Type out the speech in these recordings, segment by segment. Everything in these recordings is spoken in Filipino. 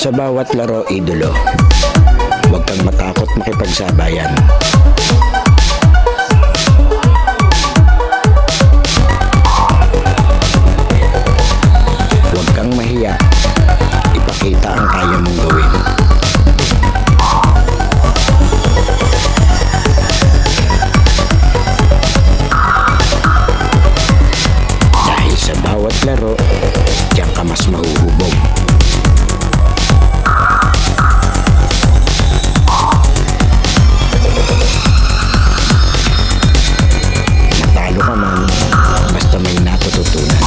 Sa bawat laro, idolo, huwag kang matakot makipagsabayan. Huwag kang mahiya, ipakita ang kaya mong gawin. Dahil sa bawat laro, diyan ka mas mahuhubog. Basta may natututunan.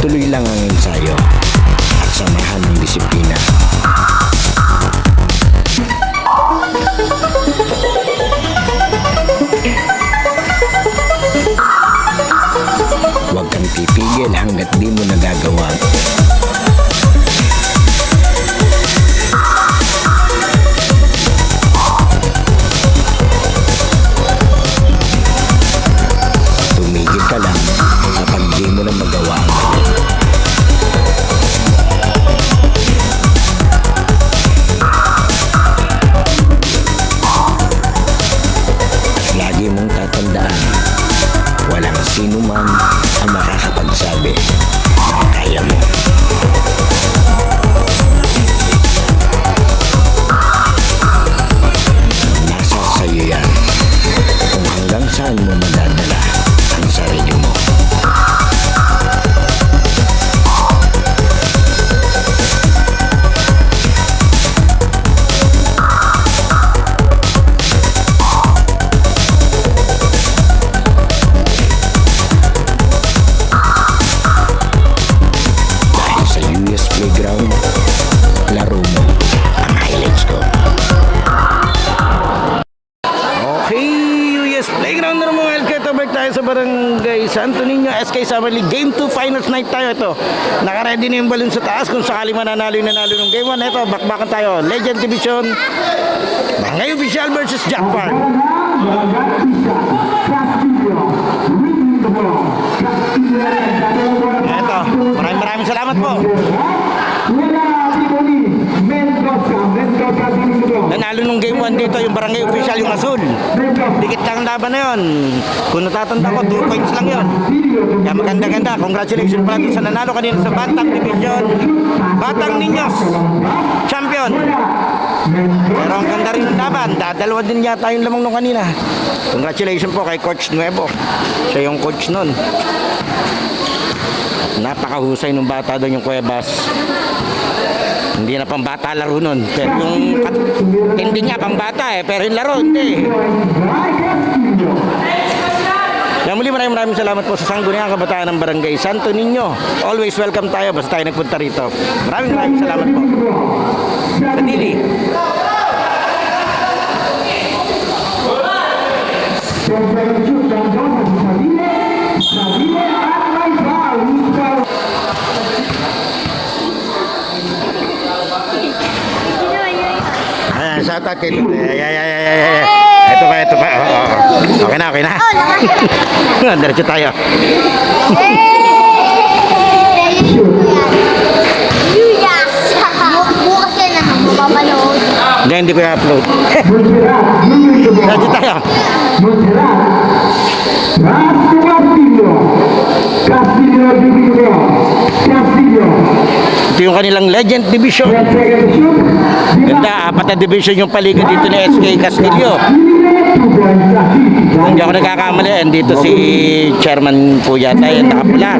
Tuloy lang ang ensayo at samahan ng disiplina. Huwag kang pipigil hanggat di mo nagagawa. Tumigil ka lang kapag di mo na magawa ang gawin. At lagi mong tatandaan, walang sino man ang makakapagsabi na kaya mo. Nasa sayo yan kung hanggang saan mo madadala ang sarili mo. Dahil sa US Playground, laro mo ang highlights ko. Okay, US Playground na mga Elketo. Balik tayo sa barangay Santo Niño, SK Samali. Game 2 finals night tayo ito. Naka-ready na yung balon sa taas. Kung sakali mananalo yung nanalo ng game 1. Ito, bakbakan tayo. Legend Division, Barangay Official versus Jack Park. Ito, maraming salamat po. Nanalo nung game 1 dito yung Barangay Official, yung Azul. Dikit lang ang laban na yun. Kung natatanda ko, 2 points lang yun. Kaya maganda-ganda. Congratulations pala sa nanalo kanina sa Batang Division. Batang Niños champion. Pero ang ganda rin yung laban. Dalawa din yata yung lamang nung kanina. Congratulations po kay Coach Nuevo. Siya yung coach nun. Napakahusay nung bata doon, yung Cuevas. Hindi na pang bata laro nun. Pero yung hindi niya pang bata pero yung laro hindi. Kaya muli maraming salamat po sa Sangguniang Kabataan ng Barangay Santo Niño. Always welcome tayo basta tayo nagpunta rito. Maraming salamat po. Sa Dili. Ayan, shout out kay Lute. Ito pa. Okay na. Diretso tayo. Bukas yan na, mapapanood. Hindi ko i-upload. Diretso tayo. Ito yung kanilang Legend Division. Ganda, 4 na division yung paligid dito ni SK Castillo. Kung hindi ako nagkakamali, dito si chairman po yata yan, nakapula.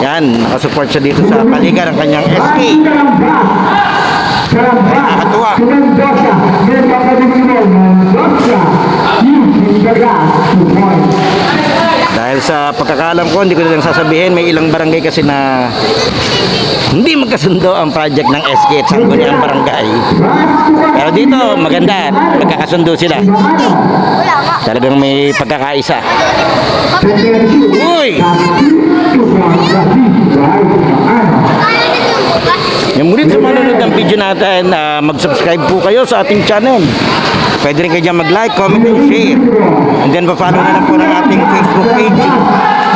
Yan, nakasupport siya dito sa paligid ng kanyang SK. Nakakatuwa. Dahil sa pagkakaalam ko, hindi ko na lang sasabihin, may ilang barangay kasi na hindi magkasundo ang project ng SK at Sangguniang Barangay. Pero dito, maganda, magkakasundo sila. Talagang may pagkakaisa. Uy! Yung mulit sa manonood ng video natin, mag-subscribe po kayo sa ating channel. Pwede rin kayo dyan mag-like, comment, and share. And then, pa-follow na lang po ng ating Facebook page,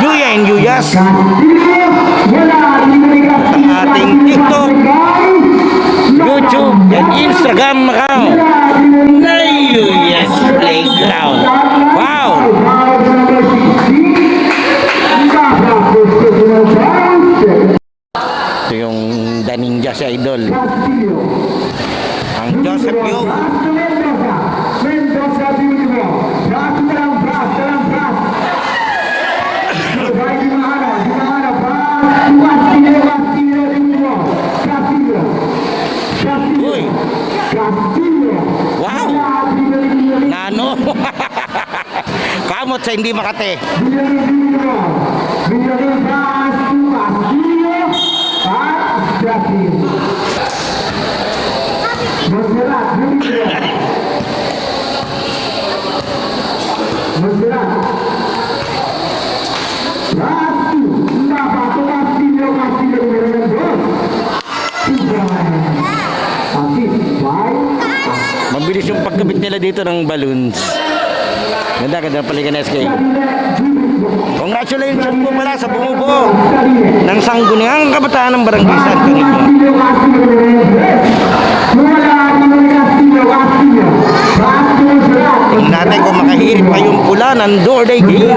Yuya and Yuyas. Ang ating TikTok, YouTube, and Instagram account na Yuyas Playground. Wow! Ito yung The Ninja si Idol. Ang Joseph Yo. Uy. Wow. Nano. Kamot sa hindi Makate. Mabilis yung pagkabit nila dito ng balloons. Ganda palikan SK. Congratulations po pala sa bumubuo ng Sangguniang Kabataan ng Barangay Santo Niño. Tingnan natin kung makahirit pa yung pula ng Doorday Game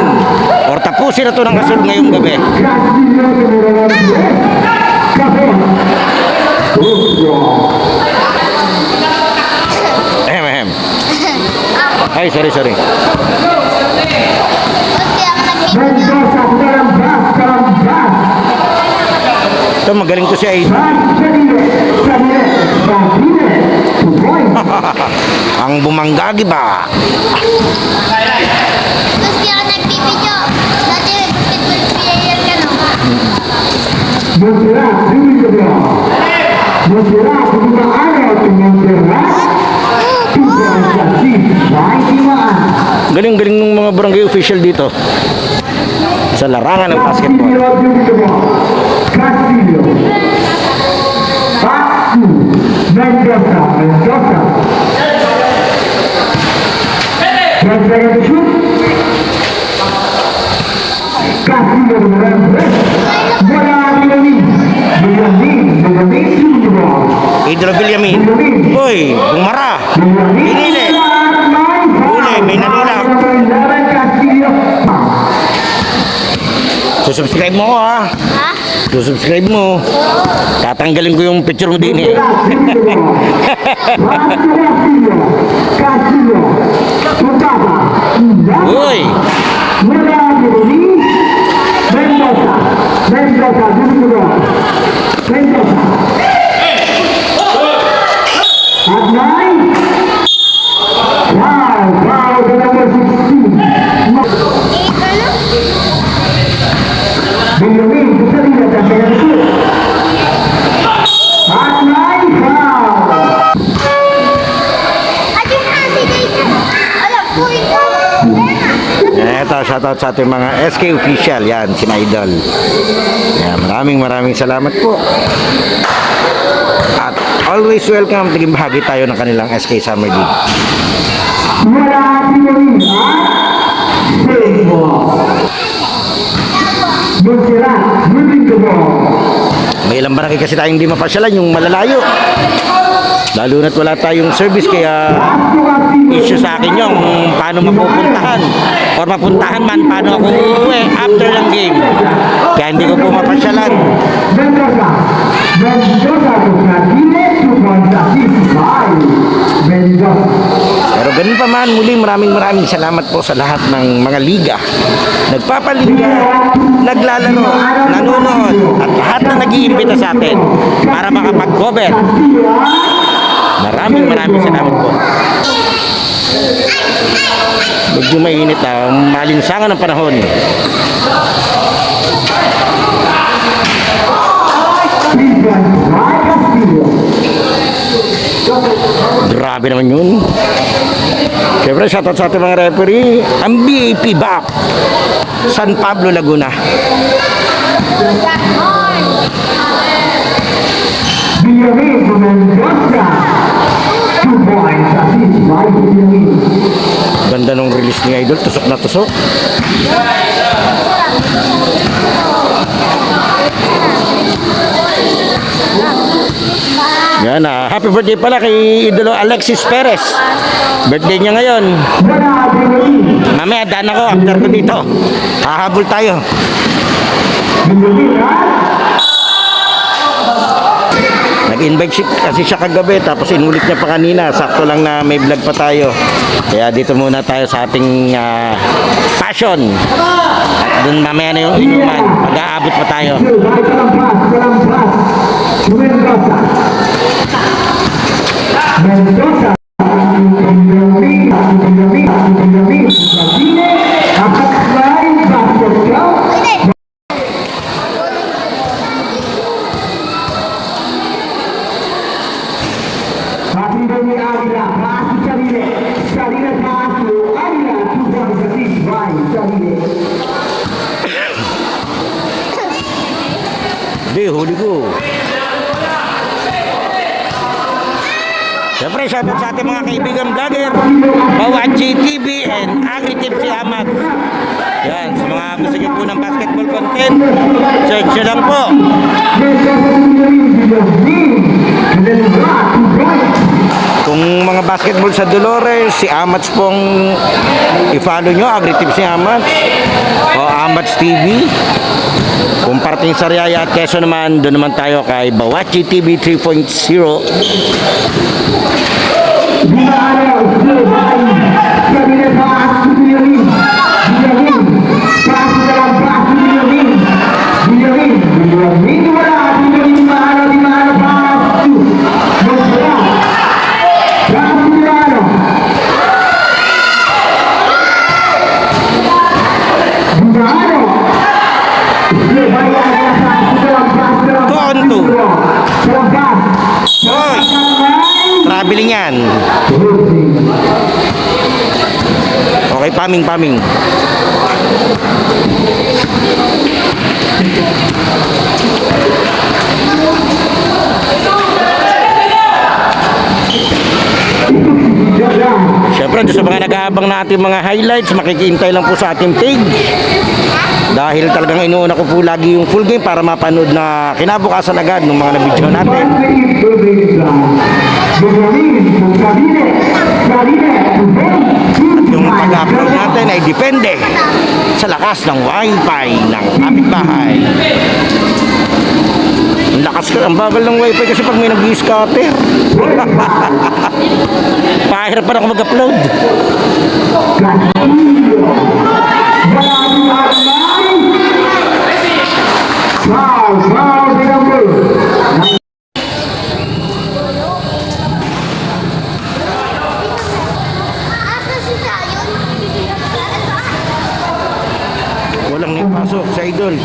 or tapusin na ito ng Kasul ngayong gabi. Ahem. Ay, sorry. Kasi ako nag-video. Ito, magaling to si Aid. Ang bumanggagi ba? Kasi ako nag-video. Dati, basketball player ka, no? Galing-galing ng mga barangay official dito sa larangan ng basketball. Idro Villamin. Uy, bumara. Pinili. Huli, may nalilak. Susubscribe mo ako ha. Ha? Susubscribe mo. Tatanggalin ko yung picture mo din eh. Uy! shoutout sa ating mga SK official. Yan, si Idol. Yan, maraming salamat po. At always welcome. Tiging bahagi tayo ng kanilang SK Summer League. Wala din Montserrat, moving the ball. May ilang barangay kasi tayong hindi mapasyalan, yung malalayo. Lalo na't wala tayong service, kaya issue sa akin yung paano mapupuntahan. Or mapuntahan man, paano ako uuwi after ng game. Kaya hindi ko po mapasyalan. Mendoza to Cardine, 2 points assist by Mendoza. Pero ganun pa man, muli maraming salamat po sa lahat ng mga liga. Nagpapaliga, naglalaro, nanonood, at lahat na nag-iimbita sa atin para makapag-cover. Maraming salamat po. Medyo mainit na, malinsangan ng panahon. Grabe naman yun. Siyempre, shoutout sa ating mga referee. Ang BAP back. San Pablo, Laguna. Villamin to Mendoza, 2 points assist by Villamin. Ganda nung release ni Idol. Tusok na tusok. Yan happy birthday pala kay Idolo Alexis Perez. Birthday niya ngayon. Wala din Mamaya daan ako after ko dito. Hahabol tayo. Villamin, Nag-invite kasi siya kagabi, tapos inulit niya pa kanina. Sakto lang na may vlog pa tayo. Kaya dito muna tayo sa ating passion. At dun mamaya na yung inuman. Mag-aabot pa tayo. Mendoza. Mendoza. Villamin, Cardine, apat slide, basket count. Partido di Avila, passi Salire passo, Avila, 2 points assist by Salire. Hindi, huli ko. Siyempre, shoutout sa ating mga kaibigan vlogger, Bawachi TV and AgriTip si Ahmad. Yan, sa mga gusto nyo po ng basketball content, search nyo lang po. Kung mga basketball sa Dolores, si Amats pong i-follow nyo, AgriTip si Amats o Amats TV. Kung parting Sariaya at Quezon naman, doon naman tayo kay Bawachi TV 3.0. Konto. Hoy! Traveling yan. Okay, paming. Siyempre, sa mga nag-aabang na ating mga highlights, makikintay lang po sa ating page. Dahil talagang inuuna ko po lagi yung full game para mapanood na kinabukasan agad ng mga na-video natin. At yung pag-upload natin ay depende sa lakas ng wifi ng kapitbahay. Ang lakas ka, ang bagal ng wifi kasi pag may nag-i-scatter. Pahirap pa na ako mag-upload. Walang naipasok sa Idol.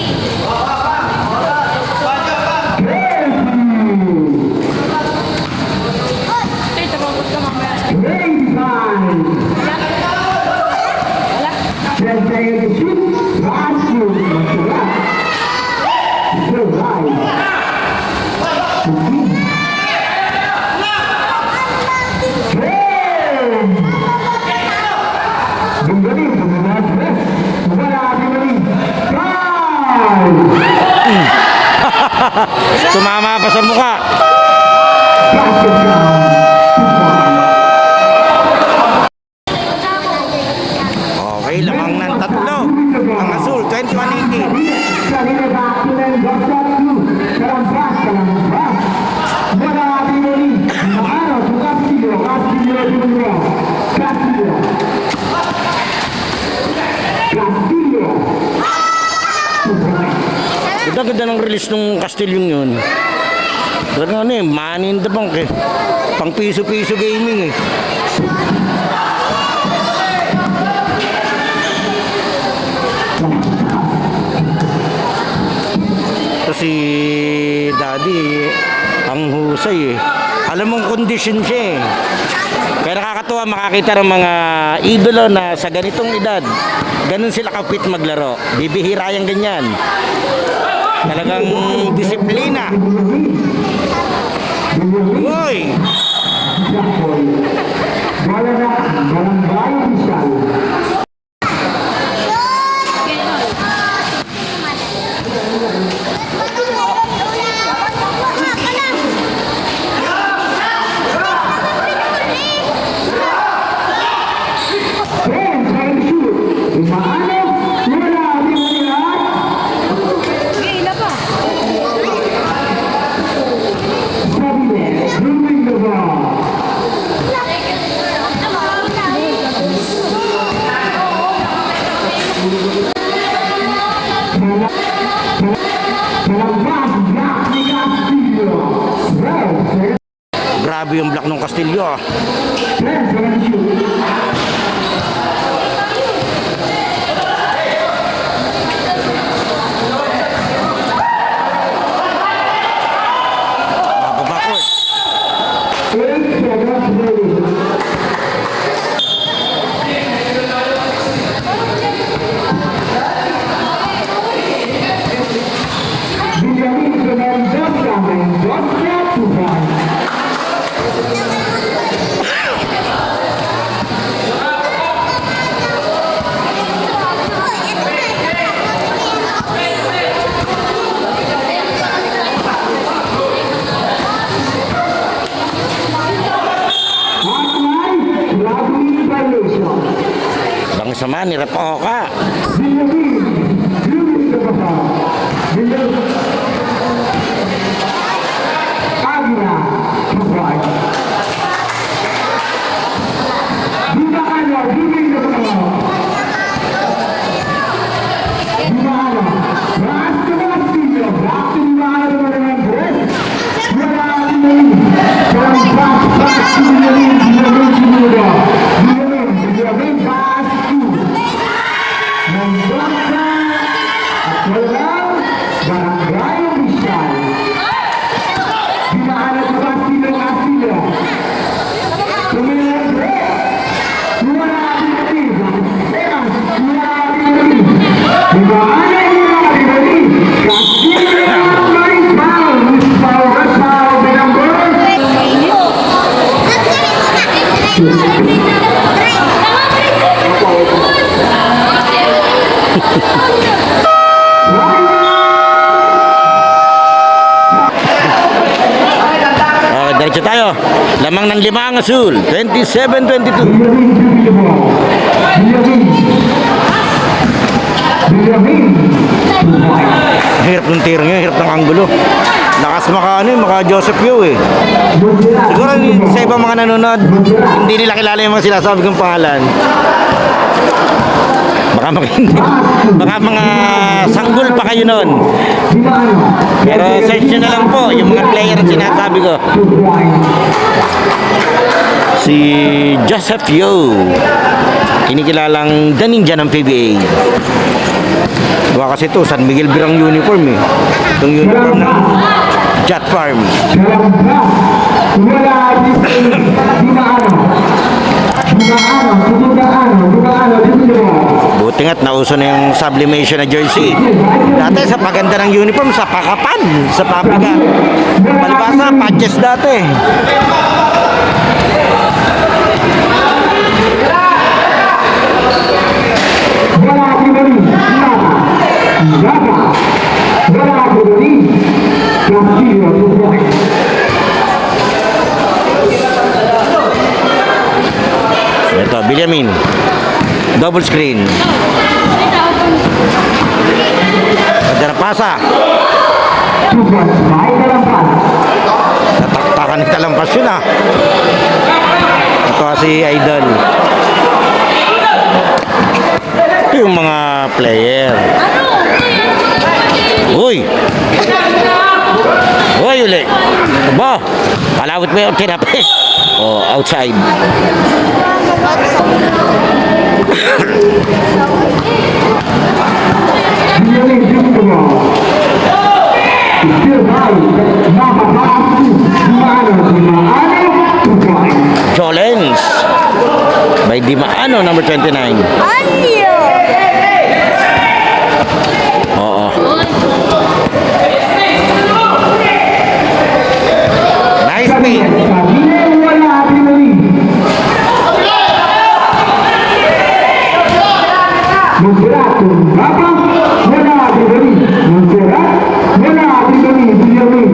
Tumama pa sa mukha. Basket count. 2 points. Okay, lamang ng tatlo. Ang Azul, 21-18. Sarili Bakulen, Basket 2. Kalambas, kalambas. Wala Bimoni. Ano, to Castillo. Castillo, Bimoni. Castillo. Castillo. 2 points. Ganda-ganda ng release nung Castellong yun. Pero ano eh, money in the bank eh. Pang piso-piso gaming eh. Ito si Daddy, ang husay eh. Alam mong condition siya eh. Kaya nakakatuwa makakita ng mga idolo na sa ganitong edad, ganun sila kapit maglaro. Bibihira yung ganyan. Talagang disiplina. Uy! Wala na, barangay official. Then, trying to shoot. Umaano, wala, di mo nila. Sabine, moving the ball. Kalambas, block ni Castillo. Well, Grabe yung block ng Castillo ah. then, trying to shoot. Mababakot. 8 seconds remaining. Benjamin de Mendoza, Mendoza, 2 points. Hotline, robbery violation. Bang sama ni Rapoka. Benjamin, Luis de Papa. Benjamin. Aguila, 2 points. Dimana, Luis de Papa. Dimana, Rasta Castillo, Rasta Dimana de Mendoza. Wala Benjamin. Kalambas, Castillo, Benjamin, Castillo. Mendoza at walang barangay official. Dimana sa Castillo. Tumilagre. Wala Bimoni. Wala Bimoni. Dimana Bimoni. Castillo may foul. Miss foul, red foul, the number. Okay, diretso tayo. Lamang ng 5 ang Azul, 27-22. Benjamin. Ang hirap ng tiro nyo, hirap ng anggulo. Lakas maka Joseph Yo eh. Siguro sa ibang mga nanonood, hindi nila kilala yung mga sinasabi kong pangalan. Baka mga sanggol pa kayo nun. Pero search nyo na lang po yung mga player na sinasabi ko. Si Joseph Yo, kinikilalang The Ninja ng PBA. Diba kasi ito, San Miguel Birang uniform eh. Itong uniform ng Jet Farm. Buti nga't nauso na yung sublimation na jersey. Dati sa paganda ng uniform, sa pakapan, sa papiga. Palibasa, patches dati. Wala Castillo, 2 points. Ito, Benjamin. Double screen. Ganda na pasa. 2 points. Baik dalam pas. Nataktakan ni Talampas yun ah. Ito si Idol. Yung mga player. Uy! Uy, uli! Aba! Palawit mo yung tinapi. Oh, outside. Benjamin Jumbo. Still high. Mapa Pasu. Dimano, 2 points. Jolens. By Dimaano, number 29. Anyo! Oo. Nice speed. Sabine wala Benjamin. Monserrato, Mapa, wala Benjamin. Monserrat, wala Benjamin. Benjamin.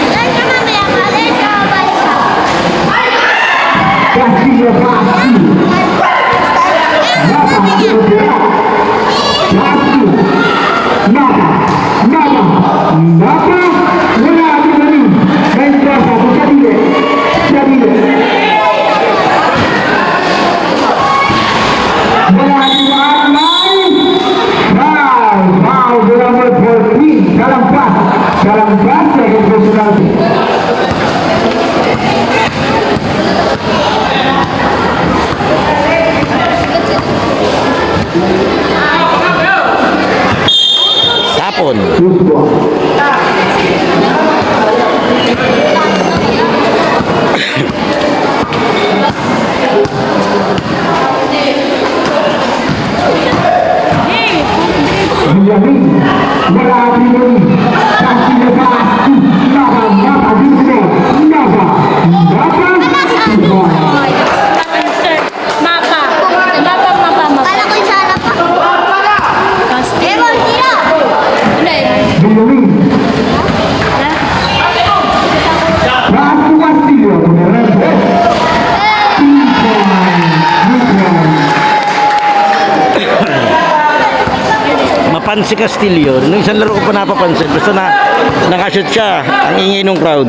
Saan ka mamaya mali sa bansa? Castillo Pasu. Mapa, Monserrat. Pasu. Mapa, Mapa, Mapa, wala Benjamin. Entra sa Sabine. Sabine. Wala Dimano lain. Foul the number 14. Kalampas. Kalampas ya profesional. Tapon. Usbo. Benjamin, wala Benjamin. Castillo Pasu. Mapa, Mapa, Jumbo. Mapa, Mapa, Jumbo. Mapa. Mapa. Kala ko yung sana pa. Ewan, tira! Benjamin. Pasu Castillo. Beneran. 2 points. Mapansi Castillo. Nung isang laro ko pa napapansin. Basta na nakashoot siya. Ang ingay ng crowd.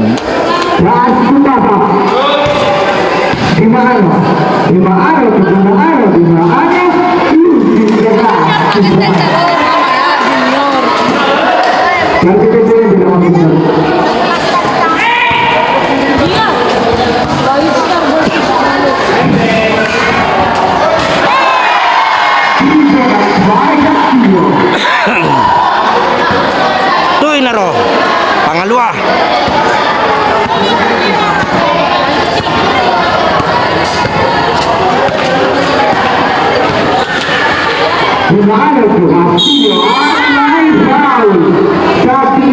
Pasu Mapa. Dimano. Dimano. Nanti kita bilang benar. Tuloy na ro. Pangalawa. Dimano tu Castillo. Ay, foul. Tapi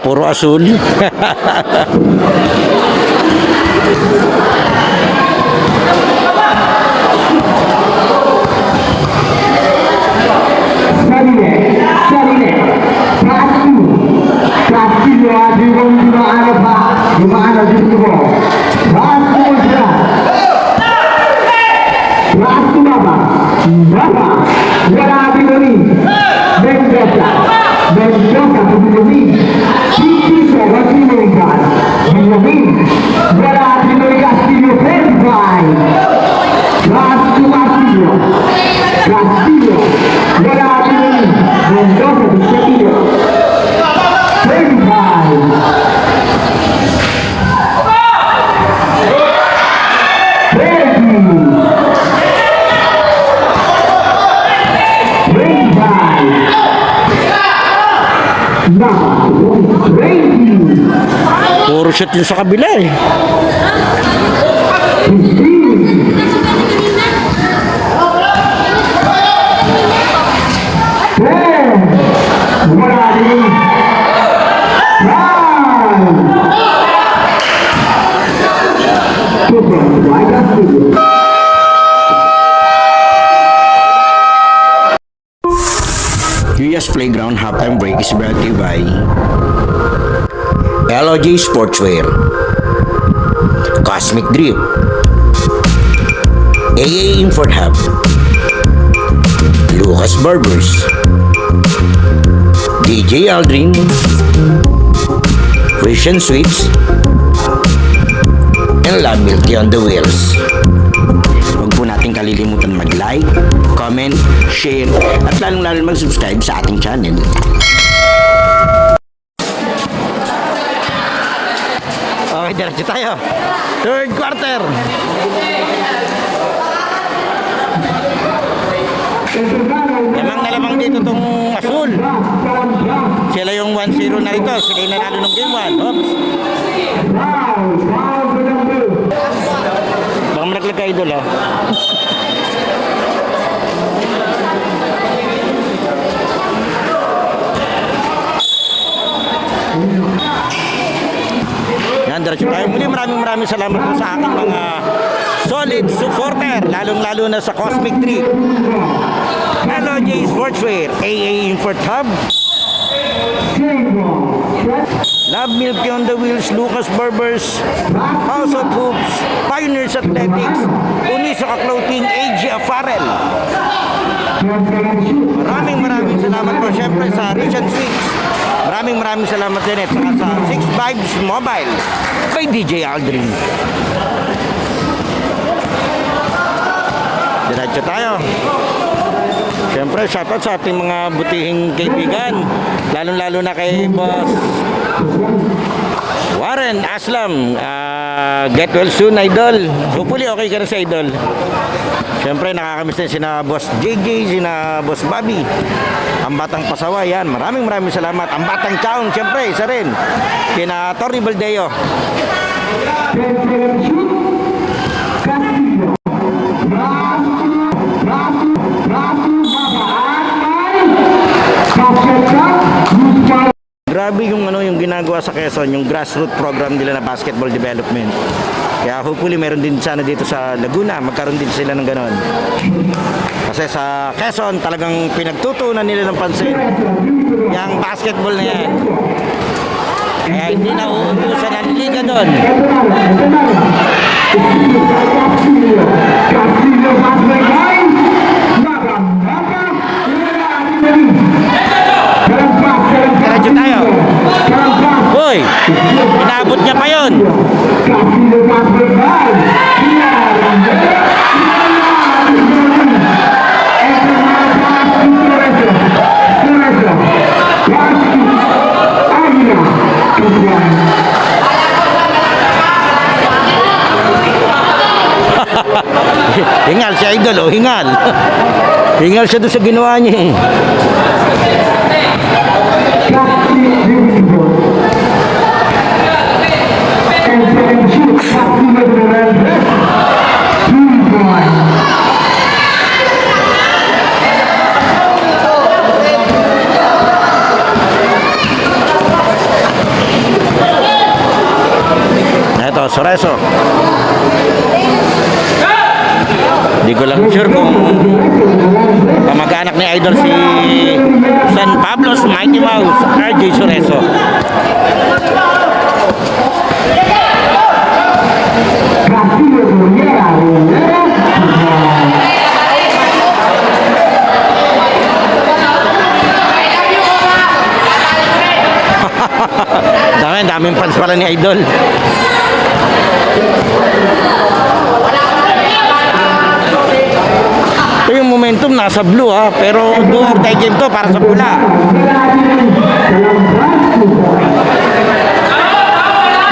Puro asul. Sarine, Castillo aji di mana di tubuh. Rastu Baba, wala binoni, Mendoza binoni, Titi Sogati Mengan, binoni, wala binoni Castillo Penfai, Rastu Castillo, wala binoni, Mendoza Castillo, Penfai. Puro shoot yun sa kabila eh. Yuya's Playground halftime break is brought to you by LOG Sportswear, Cosmic Drip, AA Import Hub, Lucas Barbers, DJ Aldrin, Christian Sweets, and Love Milky on the Wheels. Huwag po natin kalilimutan mag-like, comment, share, at lalong-lalo mag-subscribe sa ating channel. Okay, diretso tayo. Third quarter. Lamang na lamang dito tong asul. Sila yung 1-0 na rito. Sila yung nanalo ng game 1. Oops. Baka malaglag ka idol ah. Yan, diretso tayo. Muli maraming salamat po sa aking mga solid supporter, lalong-lalo na sa Cosmic Tree, LOG Sportswear, AA Import Hub, Love Milky on the Wheels, Lucas Barbers, House of Hoops, Pioneers Athletics, Unisoka Clothing, AG Apparel. Maraming salamat po syempre sa Richard Six. Maraming salamat din at saka sa Six Vibes Mobile kay DJ Aldrin. Diretso tayo. Siyempre, shoutout sa ating mga butihing kaibigan. Lalong-lalo na kay Boss Warren Aslam. Get well soon, Idol. Hopefully, okay ka na sa Idol. Siyempre, nakakamiss din sina Boss JJ, sina Boss Bobby. Ang Batang Pasawa, yan. Maraming salamat. Ang Batang Chaong, siyempre, isa rin. Kina Torny Baldeo. Grabe yung yung ginagawa sa Quezon, yung grassroots program nila na basketball development. Kaya hopefully meron din sana dito sa Laguna, magkaroon din sila ng ganon. Kasi sa Quezon talagang pinagtutunan nila ng pansin yung basketball na yan. Kaya hindi na uubusan ang liga doon. Diretso tayo. Hoy, inabot niya pa yun. Hingal si Idol, oh, hingal. Hingal siya doon sa ginawa niya eh. Soreso. Hindi ko lang sure kung kamag-anak ni Idol si San Pablo's Mighty Mouse, RJ Soreso. Castillo Rivera, Daming fans pala ni Idol. Ito yung momentum nasa blue ha, pero do or die game to para sa pula.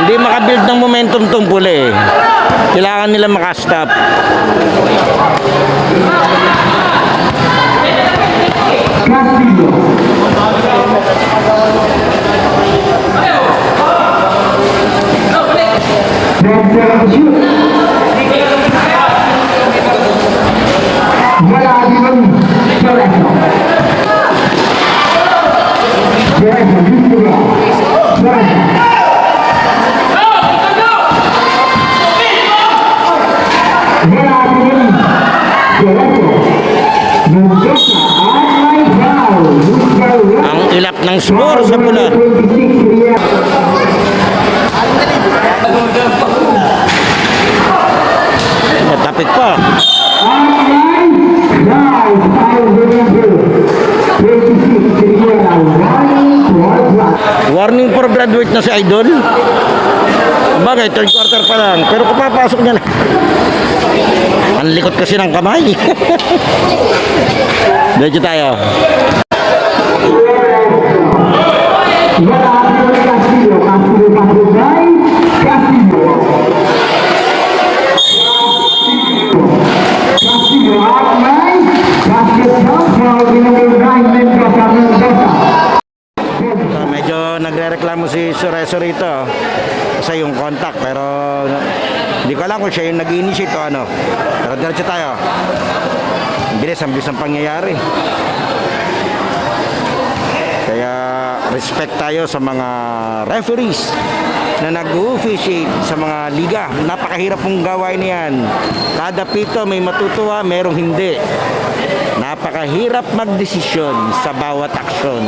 Hindi makabuild ng momentum tong pula eh. Kailangan nila makastop. Castillo. Wala di man Soreso. Soreso, gusto ba? Soreso. Wala di man Soreso. Mendoza, Armay Val. Ang ilap ng score sa pula. 26 Real. Natapik pa. Warning for graduate na si Idol. Bagay, third quarter pa lang. Pero kung papasok niya na. Ang likot kasi ng kamay. Diretso tayo. Medyo nagre-reklamo si Soreso rito sa yung contact, pero hindi ko alam kung siya yung nag-initiate o ano. Pero diretso tayo. Ang bilis ang pangyayari. Kaya respect tayo sa mga referees na nag-officiate sa mga liga. Napakahirap pong gawain niyan. Kada pito may matutuwa, merong hindi. Napakahirap magdesisyon sa bawat aksyon.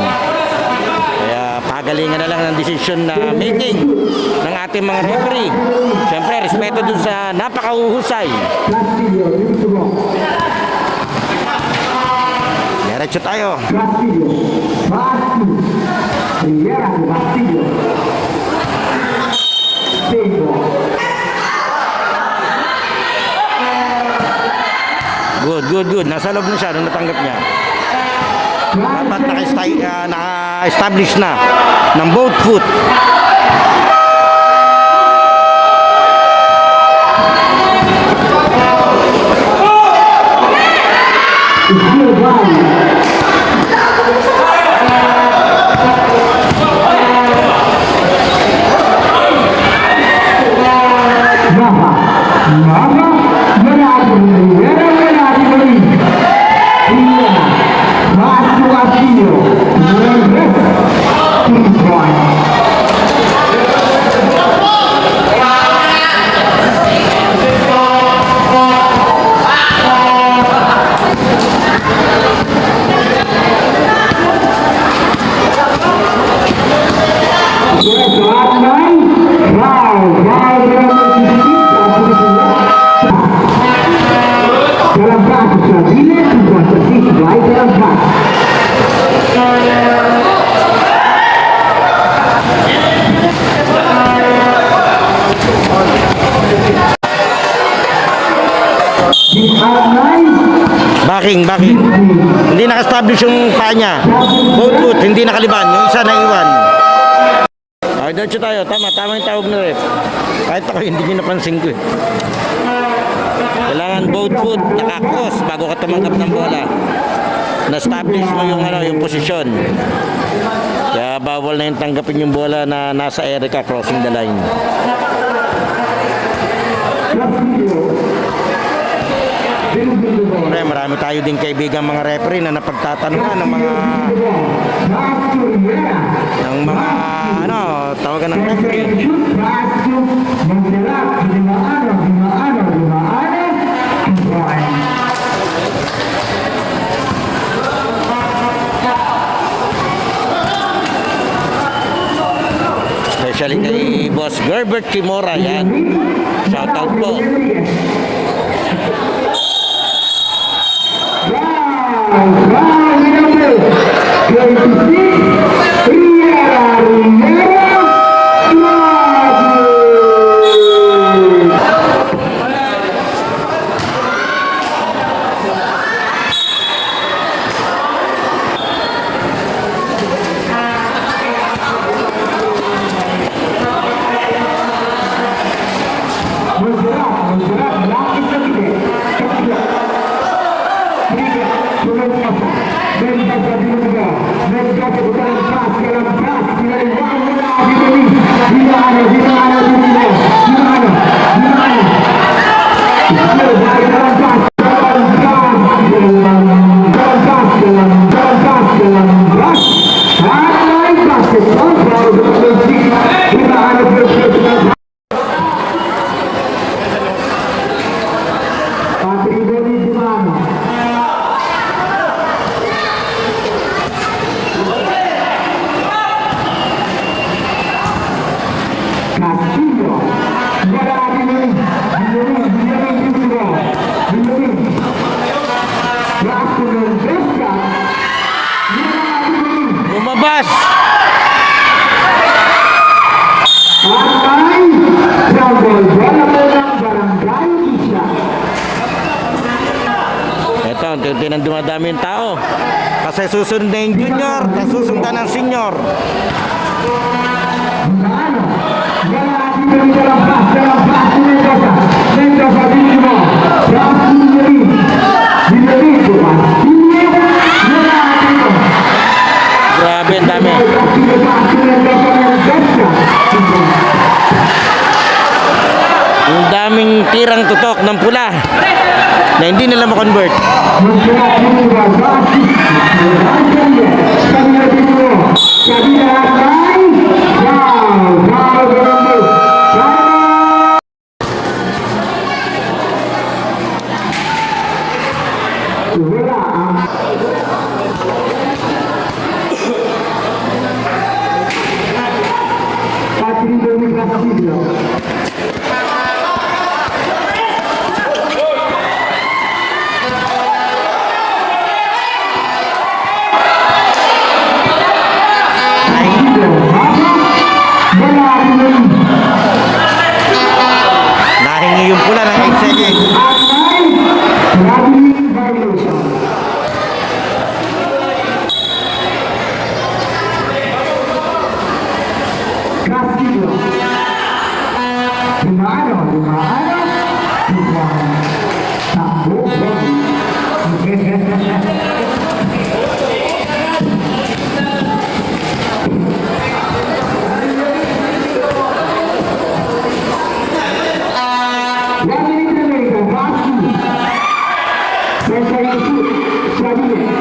Kaya pagalingan na lang ng desisyon na making ng ating mga referee. Siyempre, respeto dun sa napakahuhusay. Diretso tayo. Good. Nasa loob na siya nung natanggap niya. Dapat naka-establish na ng both foot. Backing. Hindi naka-establish yung paa niya. Both foot, hindi nakaliban. Yung isa naiwan. Okay, diretso tayo. Tama yung tawag na ref. Kahit ako, hindi nyo napansin ko eh. Kailangan both foot, naka-cross bago ka tumanggap ng bola. Na-establish mo yung posisyon. Kaya bawal na yung tanggapin yung bola na nasa area ka, crossing the line. Pre, marami tayo din kaibigan mga referee na napagtatanungan ng mga tawagan ng referee. Especially kay Boss Gerbert Kimora. Yan. Shoutout po. Lumabas! Ito, unti-unti nang dumadami yung tao. Kasi susunod na yung junior, nasusundan ng senior. Grabe, ang dami. Ang daming tirang tutok ng pula na hindi nila ma-convert. Nahingi yung pula ng 8 seconds. Seconds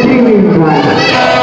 remaining.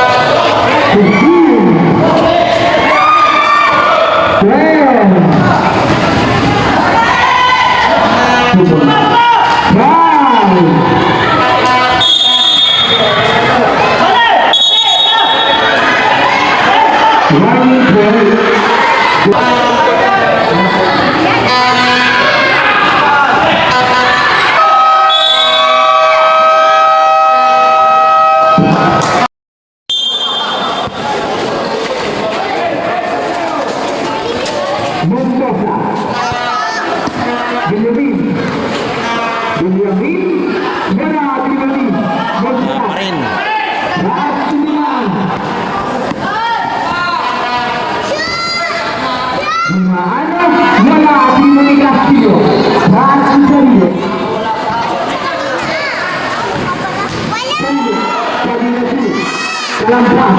Kalampas.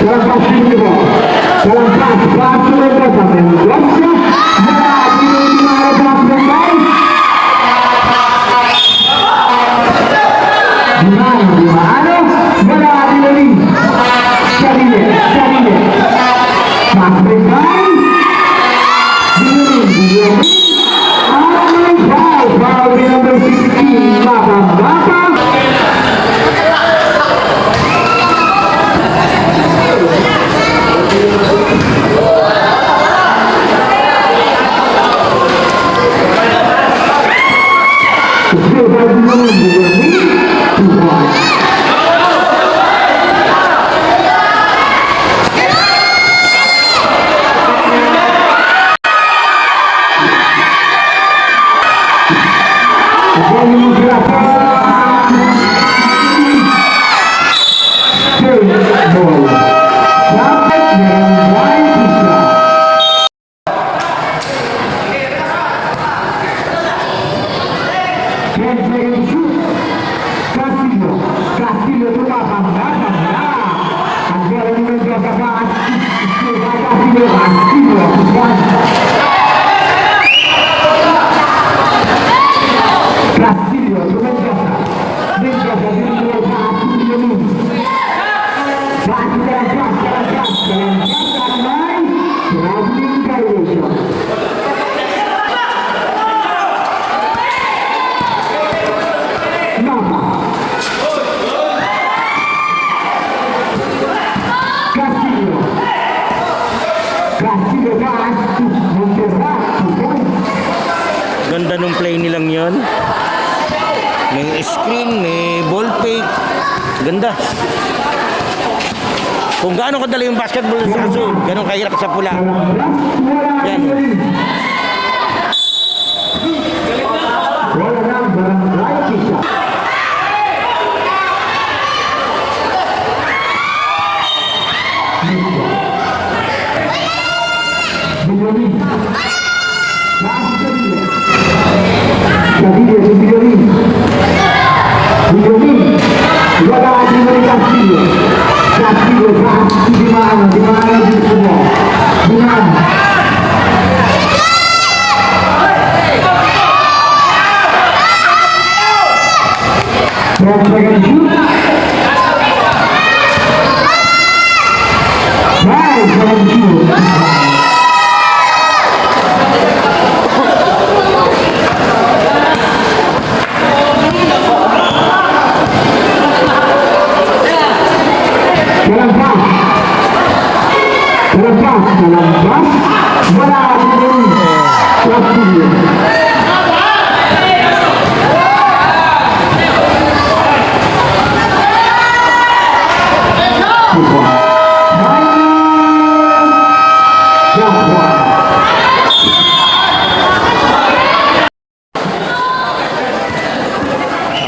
Kalampas dito. Kalampas. Paso Mendoza. Mendoza. Wala. Di maharap ng guys. Dimano. Wala. Dinali. Sarili. Paso guys. Dinali. Foul number 16, Bata. Castillo tu bamba. Agora no meio da base, Castillo, tu Mendoza. Mendoza dentro Castillo. Bate mais. Traveling violation. Nova. Castillo Vaz, Monterrat, Ganda nung play nilang yon. May screen, may ball fake. Ganda. Kung gaano kadali yung basketball sa azul, ganun kahirap sa pula. Yan. wala nang barangay isa. Bilyonin. Bilyonin. Wala di may Castillo. Castillo di mana di semua. Di mana? Second shoot. Nice second shoot. Kalampas, wala din Castillo.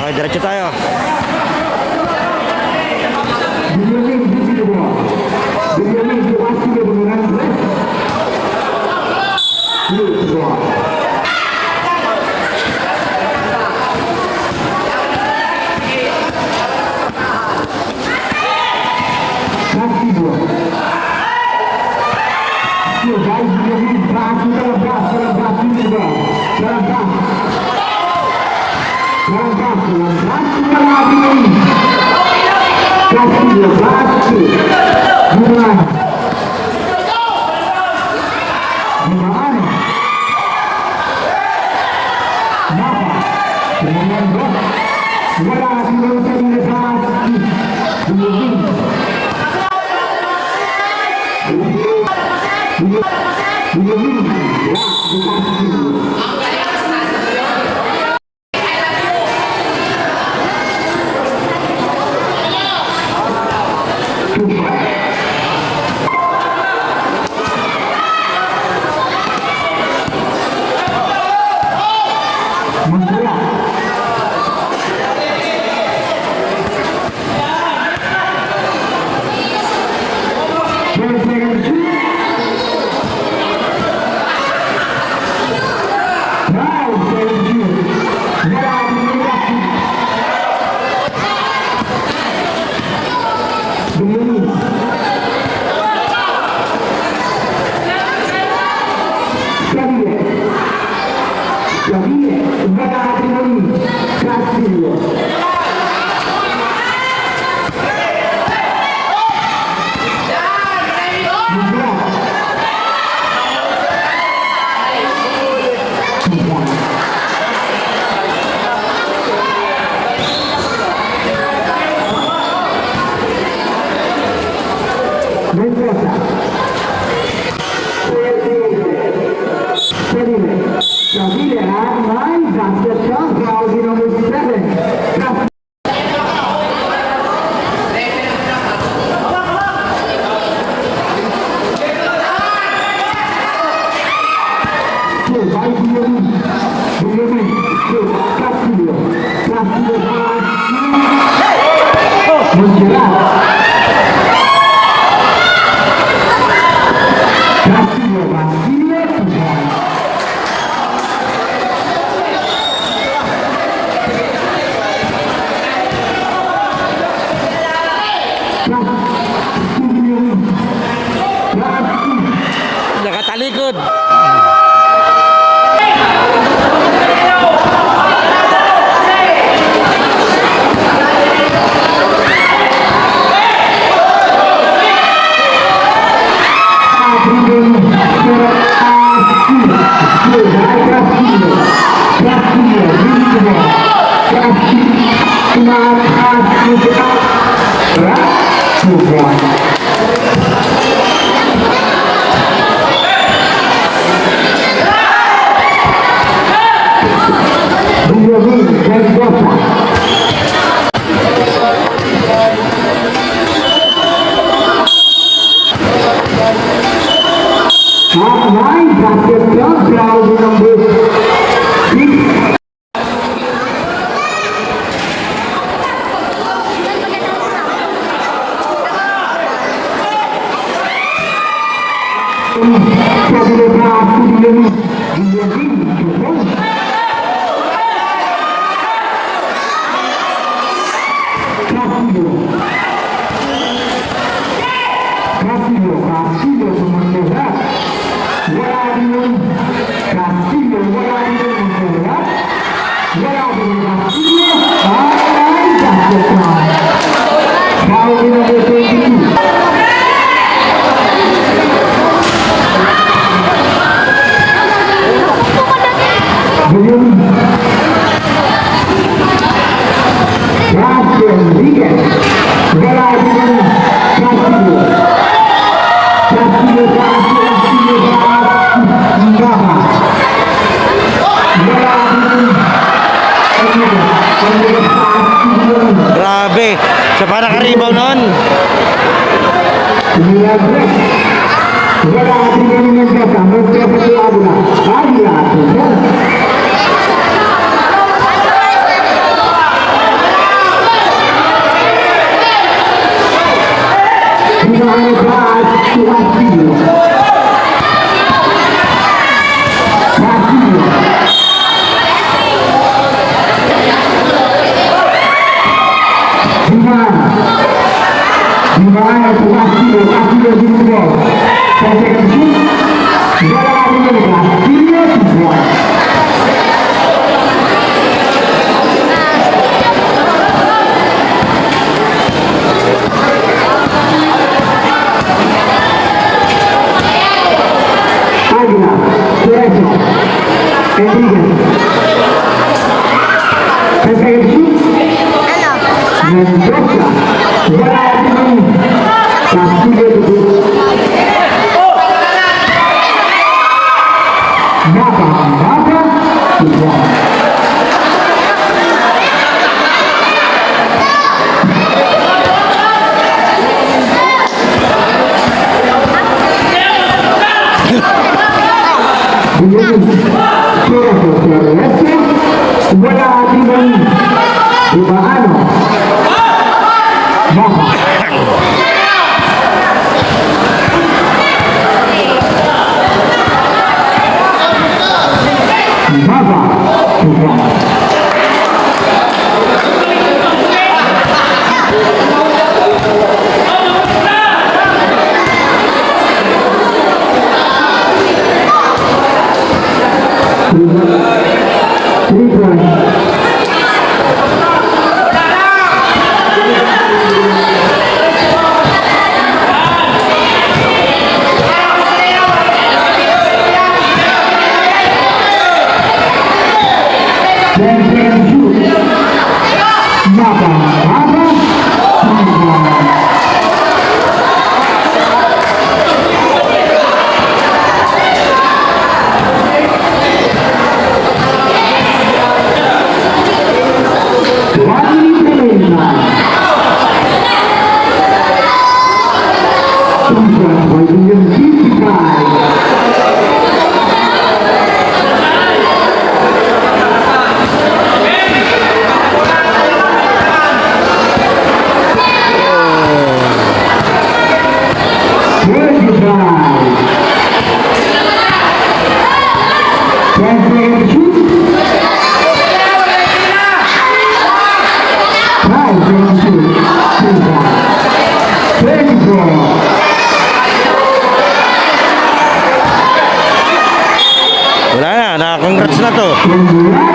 Okay, diretso tayo. Castillo, bate, gimana? Napa, dengan blok, wala dilakukan lewat Montserrat. Castillo, Basilio, 2 points. Nakatalikod. Basket count, crowd number 6. Castillo Montserrat. Wala din yung Castillo, wala din yung Montserrat. Wala din yung Castillo. Ay, basket count. Foul number 22. William Rodriguez. Wala din yung Castillo. Castillo, Castillo, Ngaba. Wala din yung Castillo. Grabe. Sa para ka-rebound nun. Milagros. Wala din yung Ngaba. Magkakasal Agula. Agula. Hinahanap ba si Castillo? Castillo. Dimana si Castillo? Castillo di nuovo. Perfect shoot. Wala din yung Castillo. Águila, Surezo, Enríquez. Perfect shoot. Mendoza. Wala din yung Castillo di Napa, igual. Wala din ang Ibaano. Napa. Napa. Igual. to. Yung mula